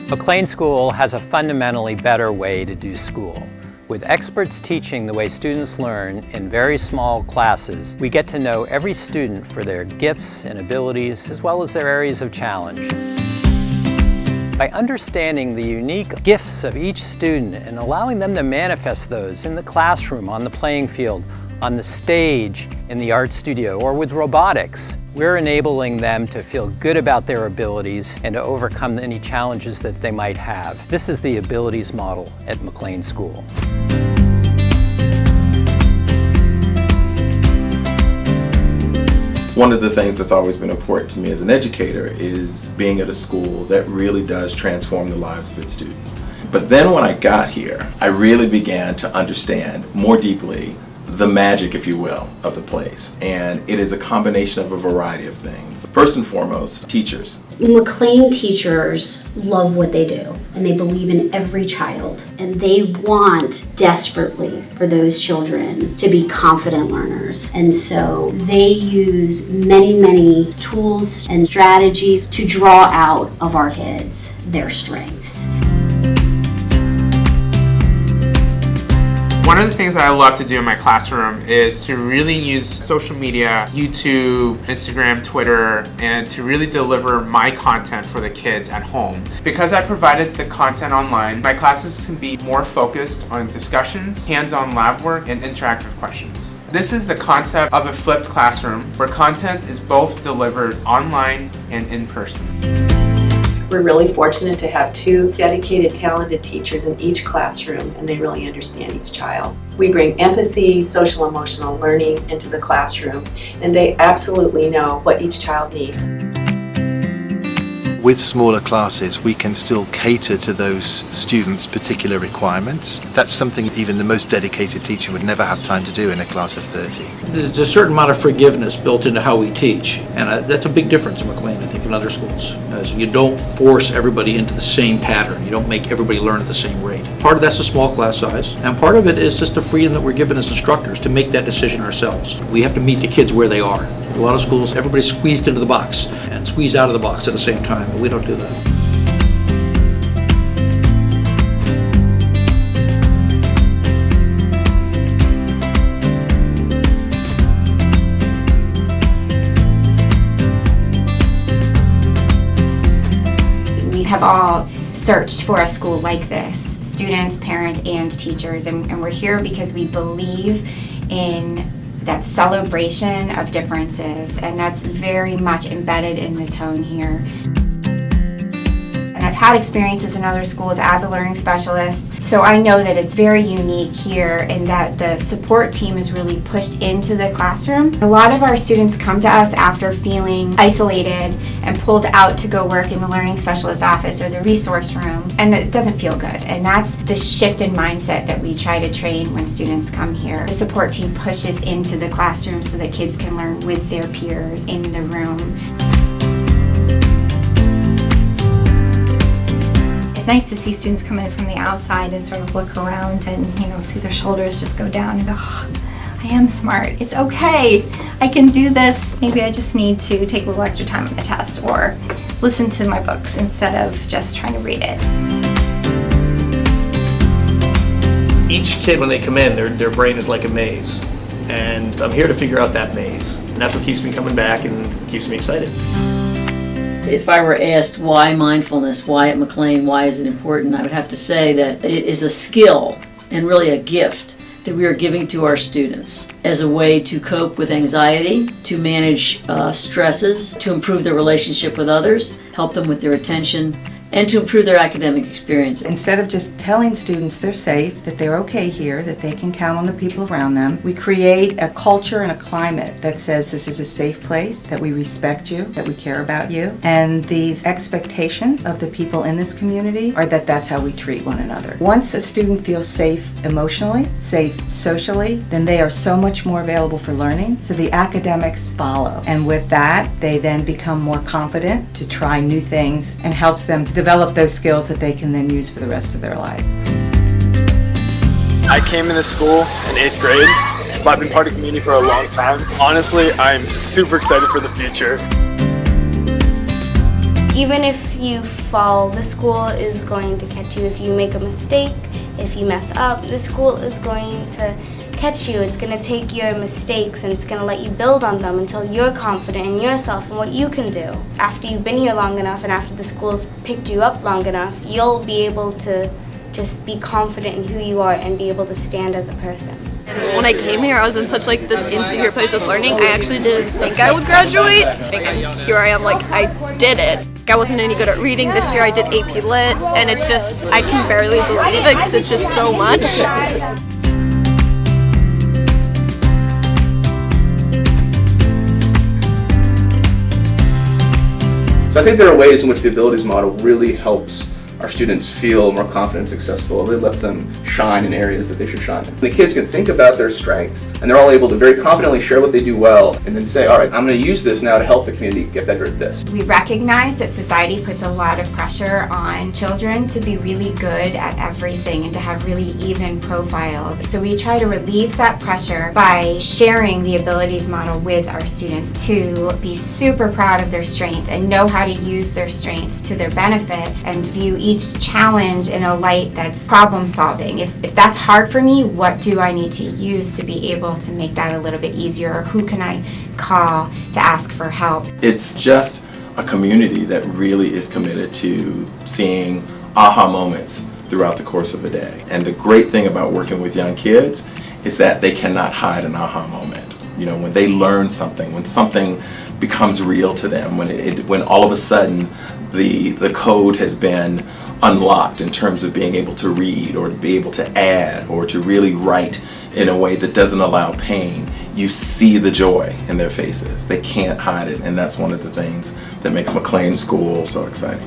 McLean School has a fundamentally better way to do school. With experts teaching the way students learn in very small classes, we get to know every student for their gifts and abilities as well as their areas of challenge. By understanding the unique gifts of each student and allowing them to manifest those in the classroom, on the playing field, on the stage, in the art studio, or with robotics, we're enabling them to feel good about their abilities and to overcome any challenges that they might have. This is the abilities model at McLean School. One of the things that's always been important to me as an educator is being at a school that really does transform the lives of its students. But then when I got here, I really began to understand more deeply the magic, if you will, of the place. And it is a combination of a variety of things. First and foremost, teachers. McLean teachers love what they do, and they believe in every child, and they want desperately for those children to be confident learners. And so they use many tools and strategies to draw out of our kids their strengths. One of the things that I love to do in my classroom is to really use social media, YouTube, Instagram, Twitter, and to really deliver my content for the kids at home. Because I provided the content online, my classes can be more focused on discussions, hands-on lab work, and interactive questions. This is the concept of a flipped classroom where content is both delivered online and in person. We're really fortunate to have two dedicated, talented teachers in each classroom, and they really understand each child. We bring empathy, social emotional learning into the classroom, and they absolutely know what each child needs. With smaller classes, we can still cater to those students' particular requirements. That's something even the most dedicated teacher would never have time to do in a class of 30. There's a certain amount of forgiveness built into how we teach, and that's a big difference in McLean, I think, in other schools. As you don't force everybody into the same pattern. You don't make everybody learn at the same rate. Part of that's a small class size, and part of it is just the freedom that we're given as instructors to make that decision ourselves. We have to meet the kids where they are. A lot of schools, everybody's squeezed into the box and squeezed out of the box at the same time, and we don't do that. We have all searched for a school like this, students, parents, and teachers, and we're here because we believe in that celebration of differences, and that's very much embedded in the tone here. And I've had experiences in other schools as a learning specialist, so I know that it's very unique here in that the support team is really pushed into the classroom. A lot of our students come to us after feeling isolated and pulled out to go work in the learning specialist office or the resource room, and it doesn't feel good. And that's the shift in mindset that we try to train when students come here. The support team pushes into the classroom so that kids can learn with their peers in the room. It's nice to see students come in from the outside and sort of look around and, see their shoulders just go down and go, oh, I am smart. It's okay. I can do this. Maybe I just need to take a little extra time on the test or listen to my books instead of just trying to read it. Each kid, when they come in, their brain is like a maze. And I'm here to figure out that maze. And that's what keeps me coming back and keeps me excited. If I were asked why mindfulness, why at McLean, why is it important, I would have to say that it is a skill and really a gift that we are giving to our students as a way to cope with anxiety, to manage stresses, to improve their relationship with others, help them with their attention, and to improve their academic experience. Instead of just telling students they're safe, that they're okay here, that they can count on the people around them, we create a culture and a climate that says this is a safe place, that we respect you, that we care about you, and these expectations of the people in this community are that that's how we treat one another. Once a student feels safe emotionally, safe socially, then they are so much more available for learning, so the academics follow. And with that, they then become more confident to try new things and helps them develop those skills that they can then use for the rest of their life. I came into school in 8th grade, but I've been part of the community for a long time. Honestly, I'm super excited for the future. Even if you fall, the school is going to catch you. If you make a mistake, if you mess up, the school is going to catch you. It's going to take your mistakes and it's going to let you build on them until you're confident in yourself and what you can do. After you've been here long enough and after the school's picked you up long enough, you'll be able to just be confident in who you are and be able to stand as a person. When I came here, I was in such like this insecure place with learning. I actually didn't think I would graduate. And here I am, like I did it. I wasn't any good at reading. This year I did AP Lit, and it's just, I can barely believe it because it's just so much. So I think there are ways in which the abilities model really helps our students feel more confident and successful. It really lets them shine in areas that they should shine in. The kids can think about their strengths, and they're all able to very confidently share what they do well, and then say, all right, I'm going to use this now to help the community get better at this. We recognize that society puts a lot of pressure on children to be really good at everything and to have really even profiles. So we try to relieve that pressure by sharing the abilities model with our students to be super proud of their strengths and know how to use their strengths to their benefit and view each challenge in a light that's problem solving. If that's hard for me, what do I need to use to be able to make that a little bit easier? Or who can I call to ask for help? It's just a community that really is committed to seeing aha moments throughout the course of a day. And the great thing about working with young kids is that they cannot hide an aha moment. You know, when they learn something, when something becomes real to them, when all of a sudden the code has been unlocked in terms of being able to read or to be able to add or to really write in a way that doesn't allow pain, you see the joy in their faces. They can't hide it, and that's one of the things that makes McLean School so exciting.